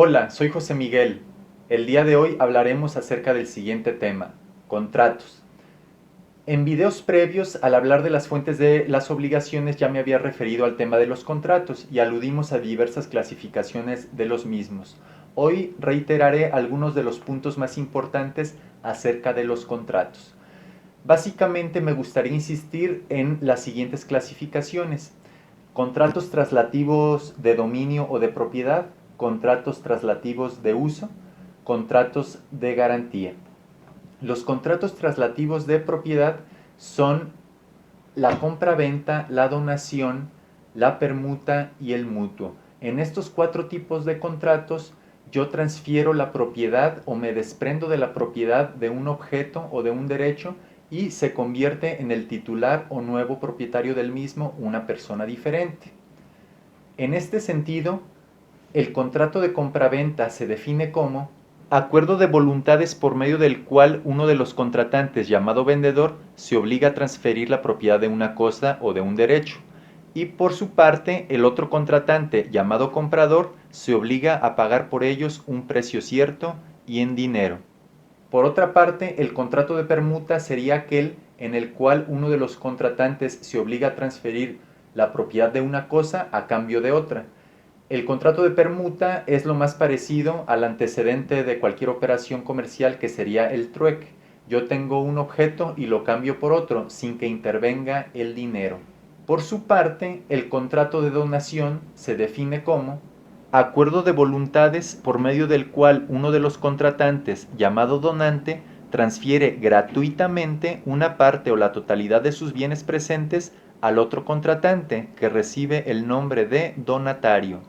Hola, soy José Miguel. El día de hoy hablaremos acerca del siguiente tema, contratos. En videos previos, al hablar de las fuentes de las obligaciones, ya me había referido al tema de los contratos y aludimos a diversas clasificaciones de los mismos. Hoy reiteraré algunos de los puntos más importantes acerca de los contratos. Básicamente me gustaría insistir en las siguientes clasificaciones: contratos traslativos de dominio o de propiedad, contratos traslativos de uso, contratos de garantía. Los contratos traslativos de propiedad son la compra-venta, la donación, la permuta y el mutuo. En estos cuatro tipos de contratos yo transfiero la propiedad o me desprendo de la propiedad de un objeto o de un derecho y se convierte en el titular o nuevo propietario del mismo una persona diferente. En este sentido, el contrato de compraventa se define como acuerdo de voluntades por medio del cual uno de los contratantes, llamado vendedor, se obliga a transferir la propiedad de una cosa o de un derecho, y por su parte el otro contratante, llamado comprador, se obliga a pagar por ellos un precio cierto y en dinero. Por otra parte, el contrato de permuta sería aquel en el cual uno de los contratantes se obliga a transferir la propiedad de una cosa a cambio de otra. El contrato de permuta es lo más parecido al antecedente de cualquier operación comercial, que sería el trueque. Yo tengo un objeto y lo cambio por otro sin que intervenga el dinero. Por su parte, el contrato de donación se define como acuerdo de voluntades por medio del cual uno de los contratantes, llamado donante, transfiere gratuitamente una parte o la totalidad de sus bienes presentes al otro contratante, que recibe el nombre de donatario.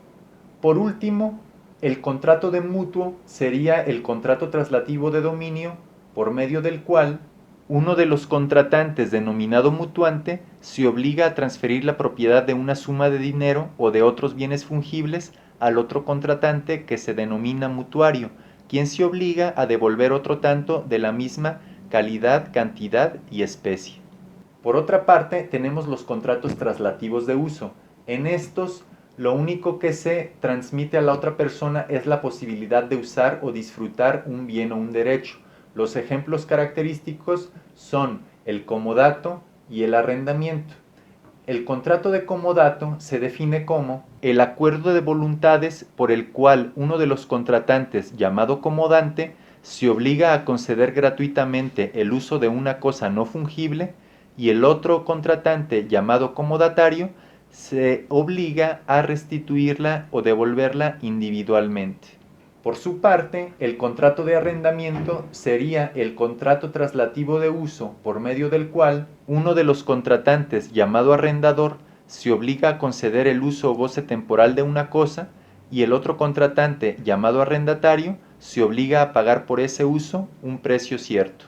Por último, el contrato de mutuo sería el contrato traslativo de dominio por medio del cual uno de los contratantes, denominado mutuante, se obliga a transferir la propiedad de una suma de dinero o de otros bienes fungibles al otro contratante, que se denomina mutuario, quien se obliga a devolver otro tanto de la misma calidad, cantidad y especie. Por otra parte, tenemos los contratos traslativos de uso. En estos, lo único que se transmite a la otra persona es la posibilidad de usar o disfrutar un bien o un derecho. Los ejemplos característicos son el comodato y el arrendamiento. El contrato de comodato se define como el acuerdo de voluntades por el cual uno de los contratantes, llamado comodante, se obliga a conceder gratuitamente el uso de una cosa no fungible, y el otro contratante, llamado comodatario, se obliga a restituirla o devolverla individualmente. Por su parte, el contrato de arrendamiento sería el contrato traslativo de uso por medio del cual uno de los contratantes, llamado arrendador, se obliga a conceder el uso o goce temporal de una cosa, y el otro contratante, llamado arrendatario, se obliga a pagar por ese uso un precio cierto.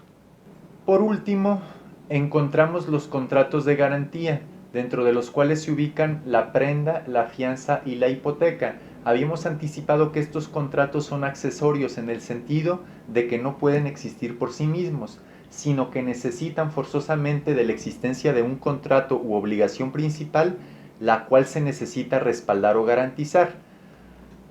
Por último, encontramos los contratos de garantía, dentro de los cuales se ubican la prenda, la fianza y la hipoteca. Habíamos anticipado que estos contratos son accesorios en el sentido de que no pueden existir por sí mismos, sino que necesitan forzosamente de la existencia de un contrato u obligación principal, la cual se necesita respaldar o garantizar.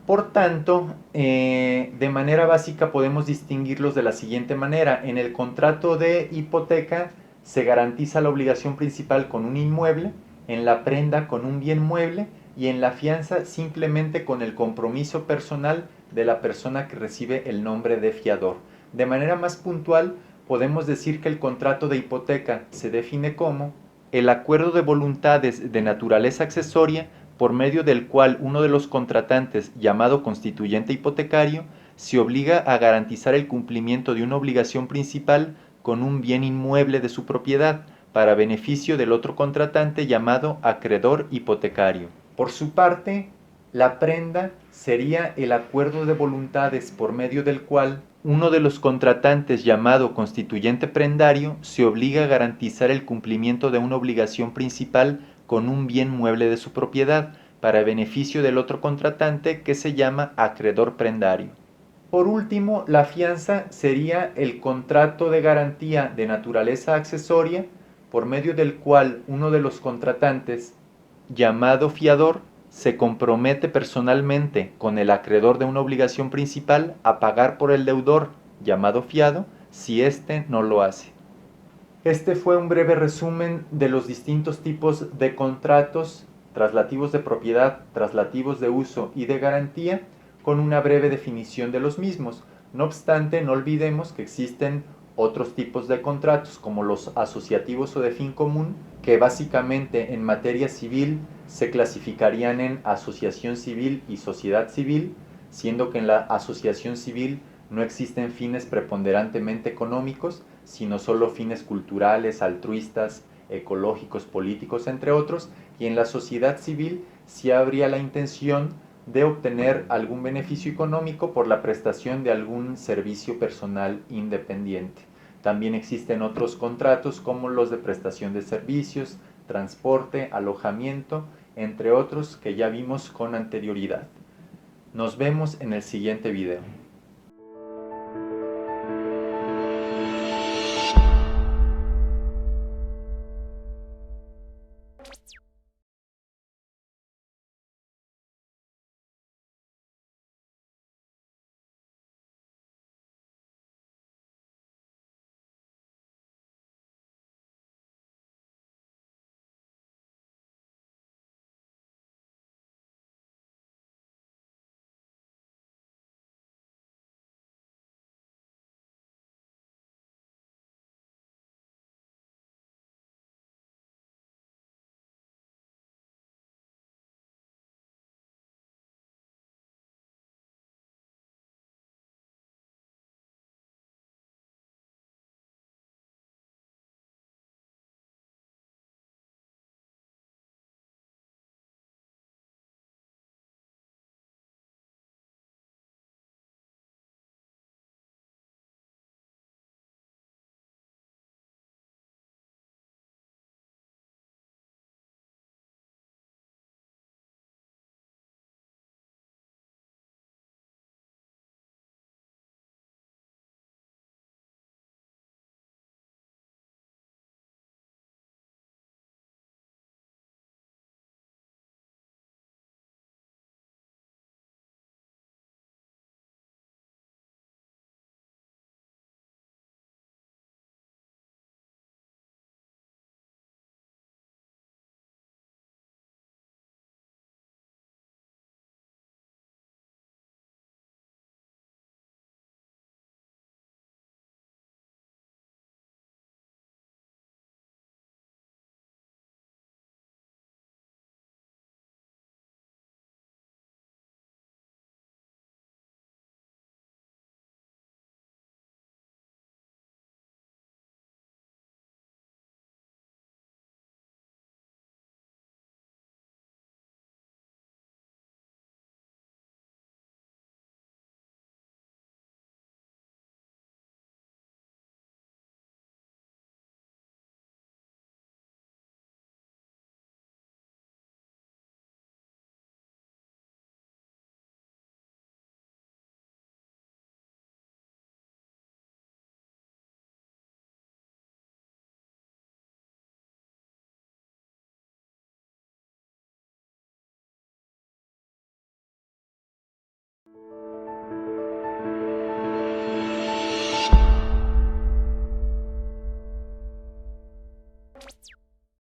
Por tanto, de manera básica podemos distinguirlos de la siguiente manera. En el contrato de hipoteca se garantiza la obligación principal con un inmueble, en la prenda con un bien mueble y en la fianza simplemente con el compromiso personal de la persona que recibe el nombre de fiador. De manera más puntual, podemos decir que el contrato de hipoteca se define como el acuerdo de voluntades de naturaleza accesoria por medio del cual uno de los contratantes, llamado constituyente hipotecario, se obliga a garantizar el cumplimiento de una obligación principal con un bien inmueble de su propiedad, para beneficio del otro contratante, llamado acreedor hipotecario. Por su parte, la prenda sería el acuerdo de voluntades por medio del cual uno de los contratantes, llamado constituyente prendario, se obliga a garantizar el cumplimiento de una obligación principal con un bien mueble de su propiedad, para beneficio del otro contratante, que se llama acreedor prendario. Por último, la fianza sería el contrato de garantía de naturaleza accesoria, por medio del cual uno de los contratantes, llamado fiador, se compromete personalmente con el acreedor de una obligación principal a pagar por el deudor, llamado fiado, si éste no lo hace. Este fue un breve resumen de los distintos tipos de contratos traslativos de propiedad, traslativos de uso y de garantía, con una breve definición de los mismos. No obstante, no olvidemos que existen otros tipos de contratos, como los asociativos o de fin común, que básicamente en materia civil se clasificarían en asociación civil y sociedad civil, siendo que en la asociación civil no existen fines preponderantemente económicos, sino solo fines culturales, altruistas, ecológicos, políticos, entre otros, y en la sociedad civil sí habría la intención de obtener algún beneficio económico por la prestación de algún servicio personal independiente. También existen otros contratos como los de prestación de servicios, transporte, alojamiento, entre otros que ya vimos con anterioridad. Nos vemos en el siguiente video.